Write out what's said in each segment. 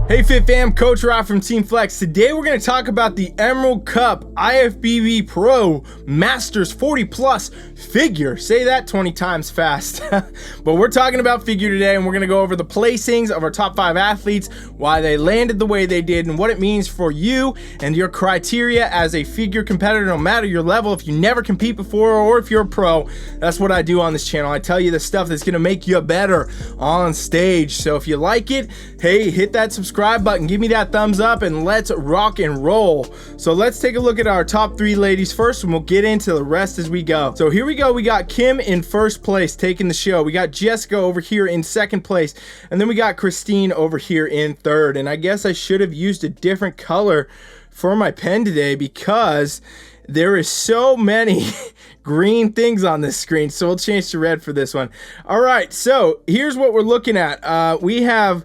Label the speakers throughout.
Speaker 1: Hey Fit Fam, Coach Rant from Team Flex. Today we're going to talk about the Emerald Cup IFBB Pro Masters 40 Plus figure. Say that 20 times fast. But we're talking about figure today, and we're going to go over the placings of our top 5 athletes, why they landed the way they did, and what it means for you and your criteria as a figure competitor, no matter your level. If you never compete before or if you're a pro, that's what I do on this channel. I tell you the stuff that's going to make you better on stage. So if you like it, hey, hit that subscribe button, give me that thumbs up, and let's rock and roll. So let's take a look at our top 3 ladies first, and we'll get into the rest as we go. So here we go. We got Kim in first place, taking the show. We got Jessica over here in second place, and then we got Christine over here in third. And I guess I should have used a different color for my pen today because there is so many green things on this screen, so we'll change to red for this one. All right, so here's what we're looking at. We have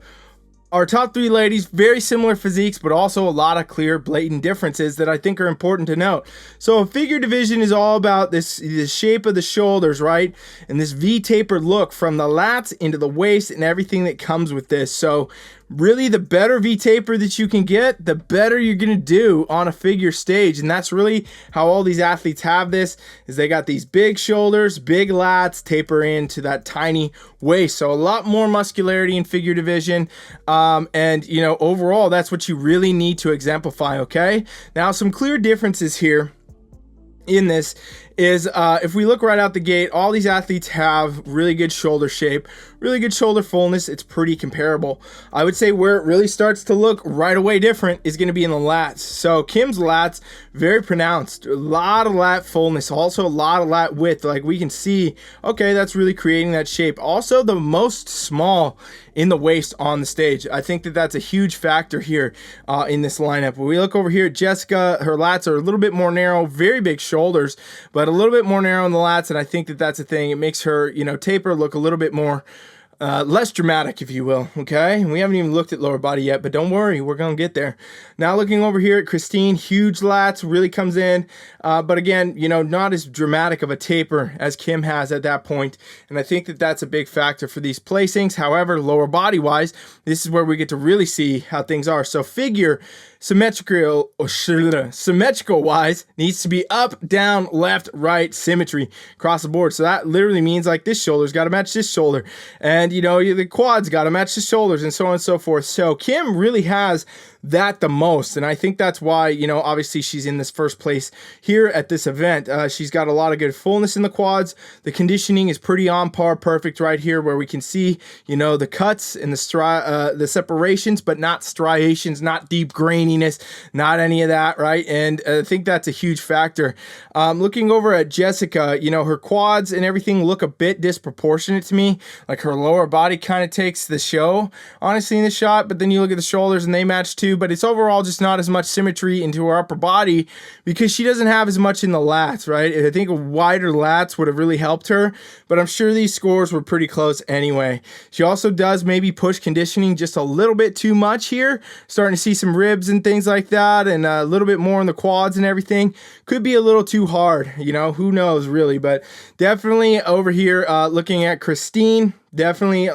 Speaker 1: our top 3 ladies, very similar physiques, but also a lot of clear, blatant differences that I think are important to note. So a figure division is all about the shape of the shoulders, right? And this V-tapered look from the lats into the waist and everything that comes with this. So really, the better V-taper that you can get, the better you're going to do on a figure stage. And that's really how all these athletes have this, is they got these big shoulders, big lats, taper into that tiny waist. So a lot more muscularity in figure division. And, you know, overall, that's what you really need to exemplify, okay? Now, some clear differences here in this is if we look right out the gate, all these athletes have really good shoulder shape, really good shoulder fullness. It's pretty comparable. I would say where it really starts to look right away different is going to be in the lats. So Kim's lats, very pronounced, a lot of lat fullness, also a lot of lat width. Like we can see, okay, that's really creating that shape. Also the most small in the waist on the stage. I think that that's a huge factor here in this lineup. When we look over here at Jessica, her lats are a little bit more narrow, very big shoulders, but a little bit more narrow in the lats, and I think that that's a thing. It makes her, you know, taper look a little bit more less dramatic, if you will, okay? We haven't even looked at lower body yet, but don't worry, we're gonna get there. Now looking over here at Christine, huge lats, really comes in, but again, you know, not as dramatic of a taper as Kim has at that point, and I think that that's a big factor for these placings. However, lower body wise, this is where we get to really see how things are. So figure symmetrical wise needs to be up, down, left, right, symmetry across the board. So that literally means like this shoulder's got to match this shoulder, and you know, the quads got to match the shoulders, and so on and so forth. So Kim really has that the most, and I think that's why, you know, obviously she's in this first place here at this event. She's got a lot of good fullness in the quads. The conditioning is pretty on par, perfect right here, where we can see, you know, the cuts and the separations, but not striations, not deep graininess, not any of that, right? And I think that's a huge factor. Looking over at Jessica, you know, her quads and everything look a bit disproportionate to me. Like her lower body kind of takes the show, honestly, in the shot, but then you look at the shoulders and they match too. But it's overall just not as much symmetry into her upper body because she doesn't have as much in the lats, right? I think wider lats would have really helped her, but I'm sure these scores were pretty close anyway. She also does maybe push conditioning just a little bit too much here, starting to see some ribs and things like that, and a little bit more in the quads and everything. Could be a little too hard, you know, who knows really, but definitely over here looking at Christine, definitely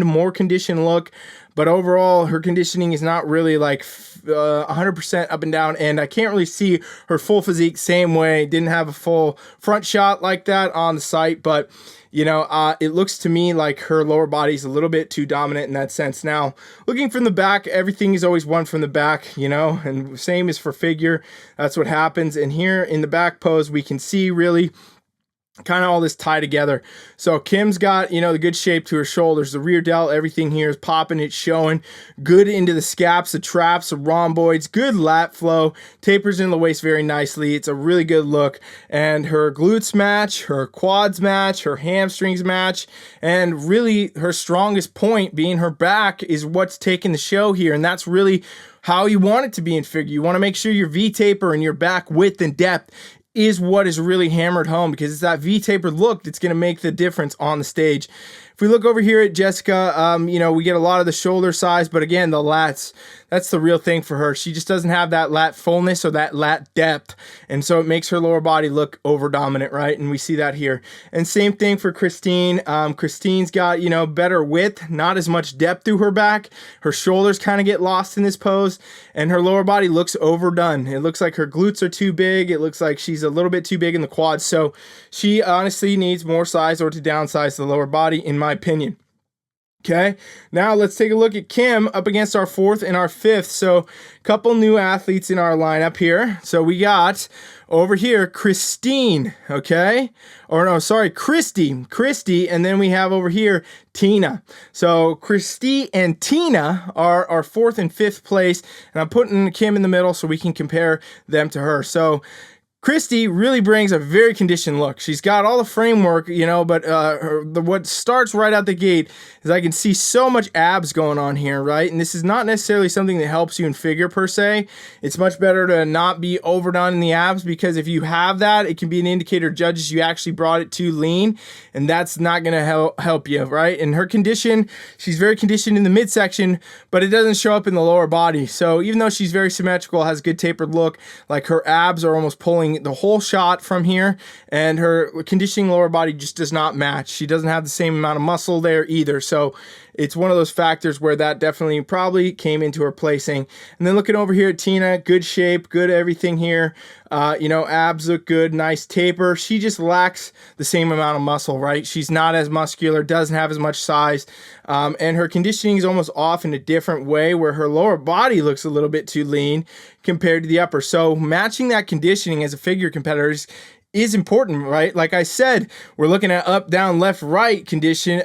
Speaker 1: more conditioned look. But overall, her conditioning is not really like 100% up and down, and I can't really see her full physique same way. Didn't have a full front shot like that on the site, but you know, it looks to me like her lower body is a little bit too dominant in that sense. Now, looking from the back, everything is always one from the back, you know, and same as for figure. That's what happens. And here in the back pose, we can see really kind of all this tie together. So Kim's got, you know, the good shape to her shoulders, the rear delt, everything here is popping, it's showing good into the scaps, the traps, the rhomboids, good lat flow, tapers in the waist very nicely. It's a really good look, and her glutes match, her quads match, her hamstrings match, and really her strongest point being her back is what's taking the show here. And that's really how you want it to be in figure. You want to make sure your V-taper and your back width and depth is what is really hammered home, because it's that V-tapered look that's going to make the difference on the stage. If we look over here at Jessica, you know, we get a lot of the shoulder size, but again, the lats, that's the real thing for her. She just doesn't have that lat fullness or that lat depth. And so it makes her lower body look over dominant, right? And we see that here. And same thing for Christine. Christine's got, you know, better width, not as much depth through her back. Her shoulders kind of get lost in this pose, and her lower body looks overdone. It looks like her glutes are too big. It looks like she's a little bit too big in the quads. So she honestly needs more size or to downsize the lower body, in my opinion. Okay, now let's take a look at Kim up against our 4th and our 5th. So a couple new athletes in our lineup here. So we got over here Christine, okay? Or no, sorry, Christy, and then we have over here Tina. So Christy and Tina are our 4th and 5th place, and I'm putting Kim in the middle so we can compare them to her. So Christy really brings a very conditioned look. She's got all the framework, you know, but what starts right out the gate is I can see so much abs going on here, right? And this is not necessarily something that helps you in figure per se. It's much better to not be overdone in the abs, because if you have that, it can be an indicator to judges you actually brought it too lean, and that's not going to help you, right? And her condition, she's very conditioned in the midsection, but it doesn't show up in the lower body. So even though she's very symmetrical, has a good tapered look, like her abs are almost pulling the whole shot from here, and her conditioning lower body just does not match. She doesn't have the same amount of muscle there either. So it's one of those factors where that definitely probably came into her placing. And then looking over here at Tina, good shape, good everything here. You know, abs look good, nice taper. She just lacks the same amount of muscle, right? She's not as muscular, doesn't have as much size. And her conditioning is almost off in a different way, where her lower body looks a little bit too lean compared to the upper. So matching that conditioning as a figure competitor is important, right? Like I said, we're looking at up, down, left, right condition,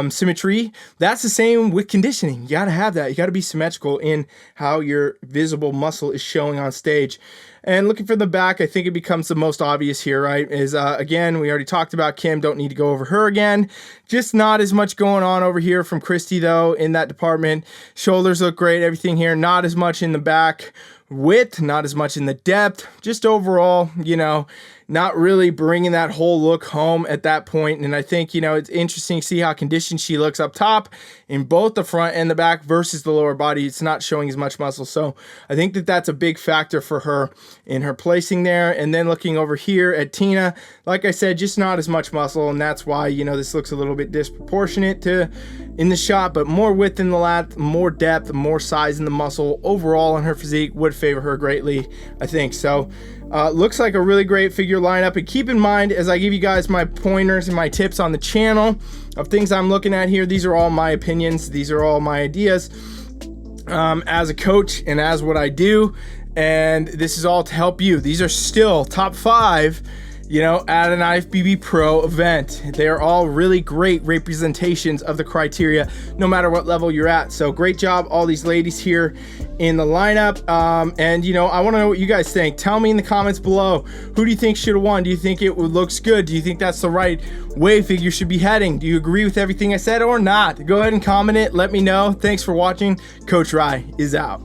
Speaker 1: symmetry. That's the same with conditioning. You got to have that. You got to be symmetrical in how your visible muscle is showing on stage. And looking for the back, I think it becomes the most obvious here, right? Is again, we already talked about Kim, don't need to go over her again. Just not as much going on over here from Christy though in that department. Shoulders look great, everything here, not as much in the back. Width, not as much in the depth. Just overall, you know, not really bringing that whole look home at that point. And I think, you know, it's interesting to see how conditioned she looks up top in both the front and the back versus the lower body. It's not showing as much muscle. So I think that that's a big factor for her in her placing there. And then looking over here at Tina, like I said, just not as much muscle. And that's why, you know, this looks a little bit disproportionate to in the shot, but more width in the lat, more depth, more size in the muscle overall on her physique would favor her greatly, I think. So looks like a really great figure lineup. And keep in mind, as I give you guys my pointers and my tips on the channel of things I'm looking at here, these are all my opinions. These are all my ideas as a coach and as what I do. And this is all to help you. These are still top 5, you know, at an IFBB Pro event. They are all really great representations of the criteria, no matter what level you're at. So great job, all these ladies here in the lineup. And, you know, I want to know what you guys think. Tell me in the comments below, who do you think should have won? Do you think it looks good? Do you think that's the right way figure should be heading? Do you agree with everything I said or not? Go ahead and comment it. Let me know. Thanks for watching. Coach Rye is out.